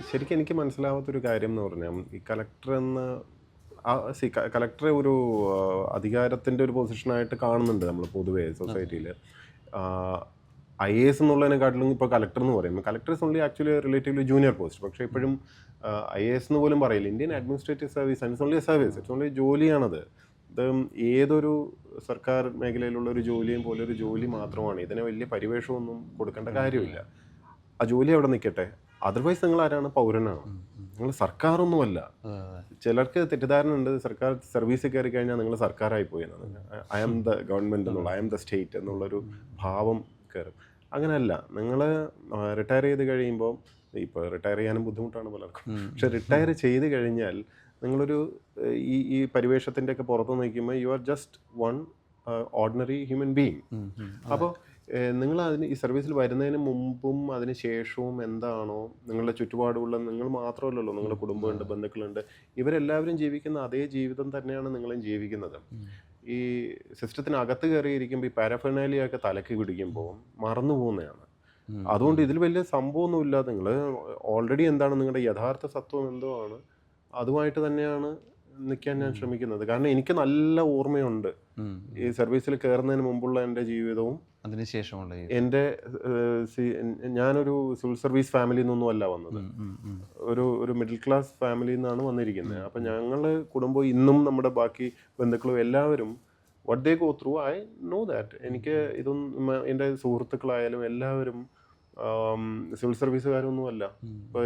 ശരിക്കും എനിക്ക് മനസ്സിലാവാത്തൊരു കാര്യം എന്ന് പറഞ്ഞാൽ ഈ കലക്ടർ എന്ന കലക്ടറെ ഒരു അധികാരത്തിൻ്റെ ഒരു പൊസിഷനായിട്ട് കാണുന്നുണ്ട് നമ്മൾ പൊതുവേ സൊസൈറ്റിയിൽ. IAS എന്നുള്ളതിനെക്കാട്ടിലും ഇപ്പോൾ കലക്ടർ എന്ന് പറയും. Collector is only actually relatively junior post. പക്ഷേ ഇപ്പോഴും IAS എന്ന് പോലും പറയില്ല. Indian administrative service it's only service, it's only ജോലിയാണത്. ഇത് ഏതൊരു സർക്കാർ മേഖലയിലുള്ള ഒരു ജോലിയും പോലെ ഒരു ജോലി മാത്രമാണ്. ഇതിന് വലിയ പരിവേഷമൊന്നും കൊടുക്കേണ്ട കാര്യമില്ല. ആ ജോലി അവിടെ നിൽക്കട്ടെ. അതർവൈസ് നിങ്ങൾ ആരാണ്? പൗരനാണ്. നിങ്ങൾ സർക്കാരൊന്നുമല്ല. ചിലർക്ക് തെറ്റിദ്ധാരണ ഉണ്ട്, സർക്കാർ സർവീസിൽ കയറി കഴിഞ്ഞാൽ നിങ്ങൾ സർക്കാരായി പോയി എന്നാണ്. ഐ ആം ദ ഗവൺമെൻറ് എന്നുള്ള, ഐ ആം ദ സ്റ്റേറ്റ് എന്നുള്ളൊരു ഭാവം കയറും. അങ്ങനെയല്ല. നിങ്ങൾ റിട്ടയർ ചെയ്ത് കഴിയുമ്പോൾ, ഇപ്പോൾ റിട്ടയർ ചെയ്യാനും ബുദ്ധിമുട്ടാണ് പലർക്കും, പക്ഷെ റിട്ടയർ ചെയ്ത് കഴിഞ്ഞാൽ നിങ്ങളൊരു ഈ പരിവേഷത്തിൻ്റെയൊക്കെ പുറത്ത് നിൽക്കുമ്പോൾ you are just one ordinary human being. അപ്പോൾ നിങ്ങൾ ഈ സർവീസിൽ വരുന്നതിന് മുമ്പും അതിന് ശേഷവും എന്താണോ നിങ്ങളുടെ ചുറ്റുപാടുള്ള, നിങ്ങൾ മാത്രമല്ലല്ലോ, നിങ്ങളുടെ കുടുംബമുണ്ട്, ബന്ധുക്കളുണ്ട്, ഇവരെല്ലാവരും ജീവിക്കുന്ന അതേ ജീവിതം തന്നെയാണ് നിങ്ങളും ജീവിക്കുന്നത്. ഈ സിസ്റ്റത്തിനകത്ത് കയറിയിരിക്കുമ്പോൾ ഈ പാരഫെർണാലിയൊക്കെ തലക്ക് പിടിക്കുമ്പോൾ മറന്നു പോകുന്നതാണ്. അതുകൊണ്ട് ഇതിൽ വലിയ സംഭവമൊന്നുമില്ല. നിങ്ങൾ ഓൾറെഡി എന്താണ് നിങ്ങളുടെ യഥാർത്ഥ സത്വം എന്തോ ആണ്, അതുമായിട്ട് തന്നെയാണ് നിൽക്കാൻ ഞാൻ ശ്രമിക്കുന്നത്. കാരണം എനിക്ക് നല്ല ഓർമ്മയുണ്ട് ഈ സർവീസിൽ കയറുന്നതിന് മുമ്പുള്ള എൻ്റെ ജീവിതവും അതിനുശേഷമുള്ള എൻ്റെ ഞാനൊരു സിവിൽ സർവീസ് ഫാമിലിയിൽ നിന്നൊന്നും അല്ല വന്നത്. ഒരു മിഡിൽ ക്ലാസ് ഫാമിലിയിൽ നിന്നാണ് വന്നിരിക്കുന്നത്. അപ്പം ഞങ്ങൾ കുടുംബം ഇന്നും നമ്മുടെ ബാക്കി ബന്ധുക്കളും എല്ലാവരും what they go through, I know that. എനിക്ക് ഇതൊന്നും എൻ്റെ സുഹൃത്തുക്കളായാലും എല്ലാവരും സിവിൽ സർവീസുകാരൊന്നുമല്ല. ഇപ്പോൾ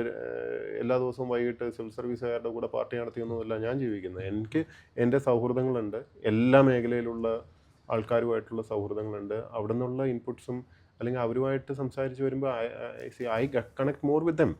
എല്ലാ ദിവസവും വൈകിട്ട് സിവിൽ സർവീസുകാരുടെ കൂടെ പാർട്ടി നടത്തിയൊന്നുമല്ല ഞാൻ ജീവിക്കുന്നത്. എനിക്ക് എൻ്റെ സൗഹൃദങ്ങളുണ്ട്, എല്ലാ മേഖലയിലുള്ള ആൾക്കാരുമായിട്ടുള്ള സൗഹൃദങ്ങളുണ്ട്. അവിടെ നിന്നുള്ള ഇൻപുട്സും അല്ലെങ്കിൽ അവരുമായിട്ട് സംസാരിച്ച് വരുമ്പോൾ I connect more with dum.